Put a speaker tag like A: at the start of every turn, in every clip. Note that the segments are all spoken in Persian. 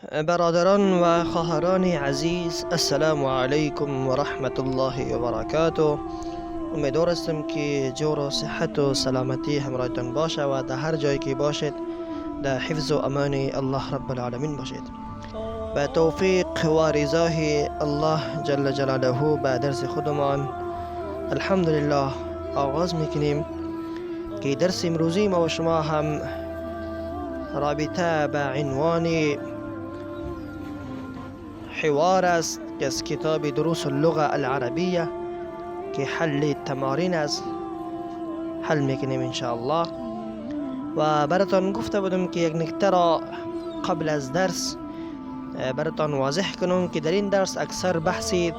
A: برادران و خواهران عزیز، السلام علیکم و رحمت الله و برکاته. امیدوار هستم که جور و صحت و سلامتی همراهتان باشه و در هر جایی که باشید در حفظ و امان الله رب العالمین باشید. به توفیق و رضای الله جل جلاله به درس خودمان الحمدلله آغاز میکنیم که درس امروزی ما و شما هم رابطه به عنوان حوار است که از کتاب دروس اللغة العربیه که حل تمارین است حل میکنیم انشاءالله. و براتان گفته بودم که یک نکته را قبل از درس براتان واضح کنم که در این درس اکثر بحثی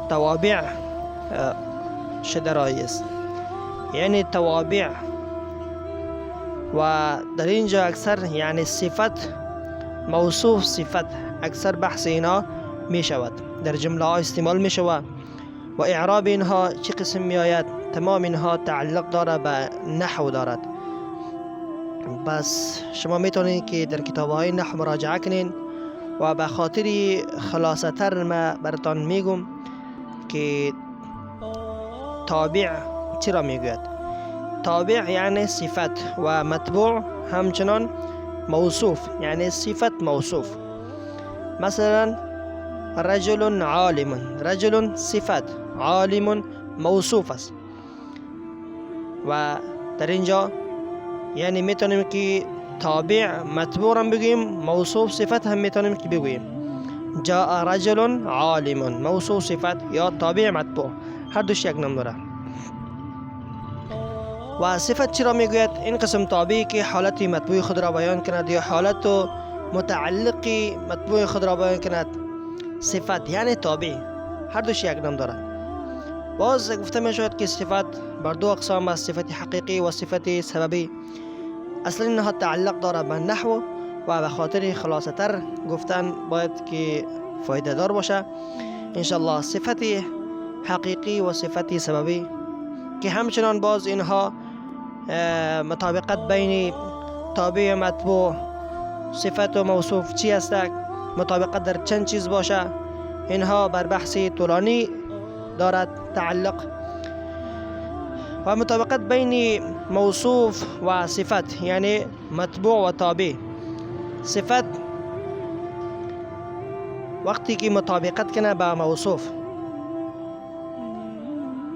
A: توابع شده رای است، یعنی توابع، و در اینجا اکثر یعنی صفت، موصوف، صفت، اکثر بحث اینا می شود، در جمله ها استعمال می شود و اعراب اینها چه قسم می آید، تمام اینها تعلق داره به نحو دارد. بس شما میتونید که در کتاب های نحو مراجعه کنین و به خاطر خلاصه تر ما براتان میگم که تابع چرا میگوید. تابع یعنی صفت و متبوع همچنان موصوف یعنی صفت موصوف. مثلا رجل عالم، رجل صفت، عالم موصوف است و در اینجا یعنی میتونیم که تابع متبوع هم بگوییم، موصوف صفت هم میتونیم که بگوییم. جاء رجل عالم موصوف صفت یا تابع متبوع، هر دوش یک نام داره. و صفت چرا میگوید؟ این قسم تابعی که حالت متبوع خود را بیان کند یا حالت متعلق متبوع خود را بیان کند. صفت یعنی تابع، هر دوش یک نام دارد. باز گفته می شود که صفت بر دو اقسام است، صفت حقیقی و صفت سببی. اصلا اینها تعلق دارد به نحو و به خاطر خلاصه تر گفتن باید که فایده دار باشه انشالله. صفت حقیقی و صفت سببی که همچنان باز اینها مطابقت بین تابع و متبوع، صفت و موصوف چی است، مطابقت در چند چیز باشه، اینها بر بحث طولانی دارد تعلق. و مطابقت بین موصوف و صفت یعنی متبوع و تابع. صفت وقتی که مطابقت کنه با موصوف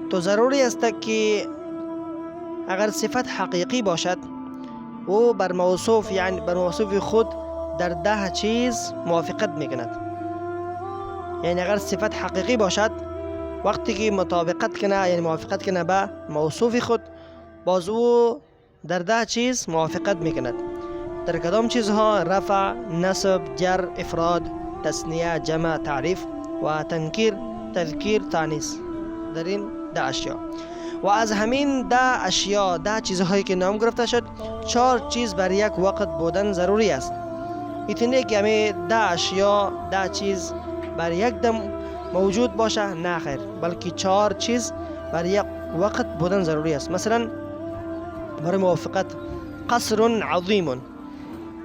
A: تو ضروری است که اگر صفت حقیقی باشد او بر موصوف یعنی بر موصوف خود در 10 چیز موافقت میکند. یعنی اگر صفت حقیقی باشد وقتی که مطابقت کنه یعنی موافقت کنه به موصوف خود، باز او در 10 چیز موافقت میکند. در کدام چیزها؟ رفع، نصب، جر، افراد، تثنیه، جمع، تعریف و تنکیر، تذکیر، تانیث. در این 10 اشیا. و از همین 10 اشیا، 10 چیزهایی که نام گرفته شد، 4 چیز بر یک وقت بودن ضروری است. ایتونه که همه 10 اشیا، 10 چیز بر یک دم موجود باشه؟ نه خیر، بلکه 4 چیز بر یک وقت بودن ضروری است. مثلا برای موافقت قصر عظیم،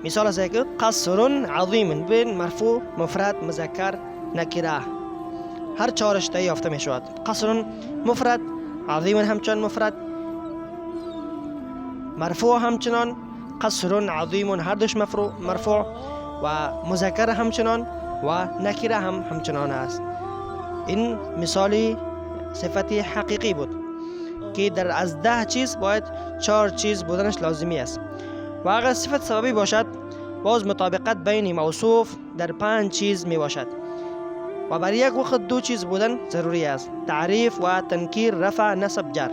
A: مثال است که قصر عظیم بین مرفوع، مفرد، مذکر، نکره، هر 4 اشتایی یافته می شود. قصر مفرد، عظیم همچنان مفرد، مرفوع همچنان، قصر عظیم هر دوش مرفوع و مذکر همچنان و نکره همچنان است. این مثالی صفت حقیقی بود که در از 10 چیز باید 4 چیز بودنش لازمی است. و اگر صفت سببی باشد باز مطابقت بین موصوف در 5 چیز می باشد و بر یک وقت 2 چیز بودن ضروری است: تعریف و تنکیر، رفع، نصب، جر.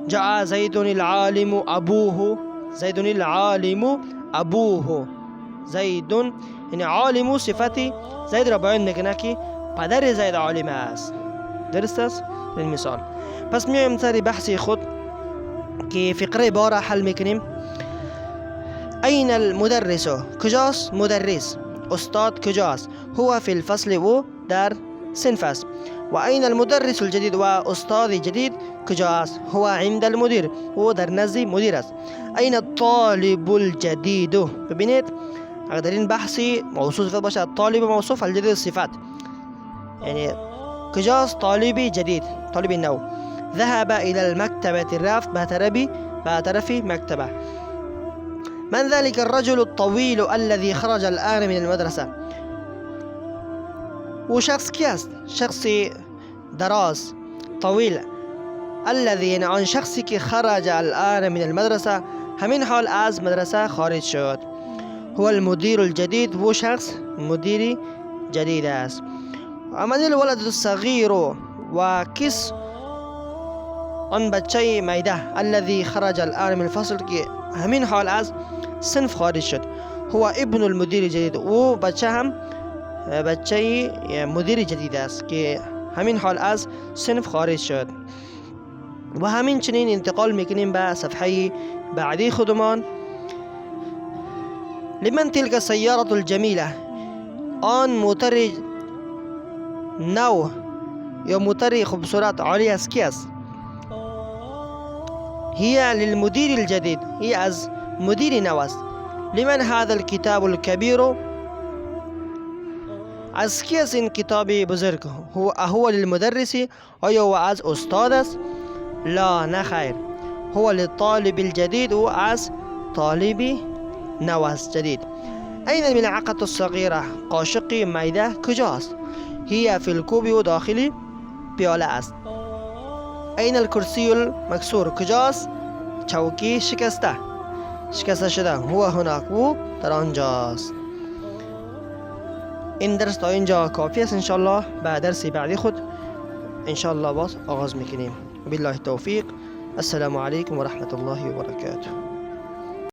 A: جاء زید العالم ابوه، زید العالم ابوه، زید یعنی عالم صفتی زید را بیان میکنه که پدر زید عالم است. درست است این مثال. پس میایم سر بحث خود که فقره باره حل میکنیم. این المدرس، کجاست مدرس؟ استاد کجاست؟ هو فی الفصل، او در صنف است. و این المدرس الجدید، و استاد جدید کجاست؟ هو عند المدیر، او در نزد مدیر است. این الطالب الجدید، ببینید اگر در این بحثی موصوف صفت باشه طالب موصوف الجدید صفت، یعنی کجاست طالب جدید، طالب نو. ذهب الى المكتبة رفت به طرف مكتبة. من ذلك الرجل الطويل الذي خرج الآن من المدرسة؟ و شخص کی است؟ شخصی دراز طویل. الذي یعنی آن شخصی که خرج الآن من المدرسة، همین حال از مدرسه خارج شد. هو المدیر الجدید، و شخص مدیری جدید است. من الولد الصغیر، و کس آن بچه میده الذي خرج الآن من الفصل که همین حال از صنف خارج شد. هو ابن المدیر الجدید، و بچه هم بچه مدیر جدید است که همین حال از صنف خارج شد. و همین چنین انتقال میکنیم به صفحه بعدی خودمان. لمن تلك السيارة الجميلة؟ آن موتر نو یا موتر خوبصورت عالی است کی است؟ هي للمدير الجديد، هي از مدیر نو است. لمن هذا الكتاب الكبير؟ از کی است این کتاب بزرگ؟ هو للمدرس، آیا هو از استاد است؟ لا نخیر، هو للطالب الجدید، و از طالب نو است جدید. این الملعقة الصغيرة؟ قاشق میده کجاست؟ هي فی الکوب، و داخل پیاله است. این الکرسی المکسور؟ کجاست؟ چوکی شکسته شده. هو هناک، و در آنجاست. این درس تا اینجا کافی است. انشالله به درس بعدی خود انشالله باز آغاز میکنیم. بالله التوفیق. السلام علیکم و رحمت الله و برکاته.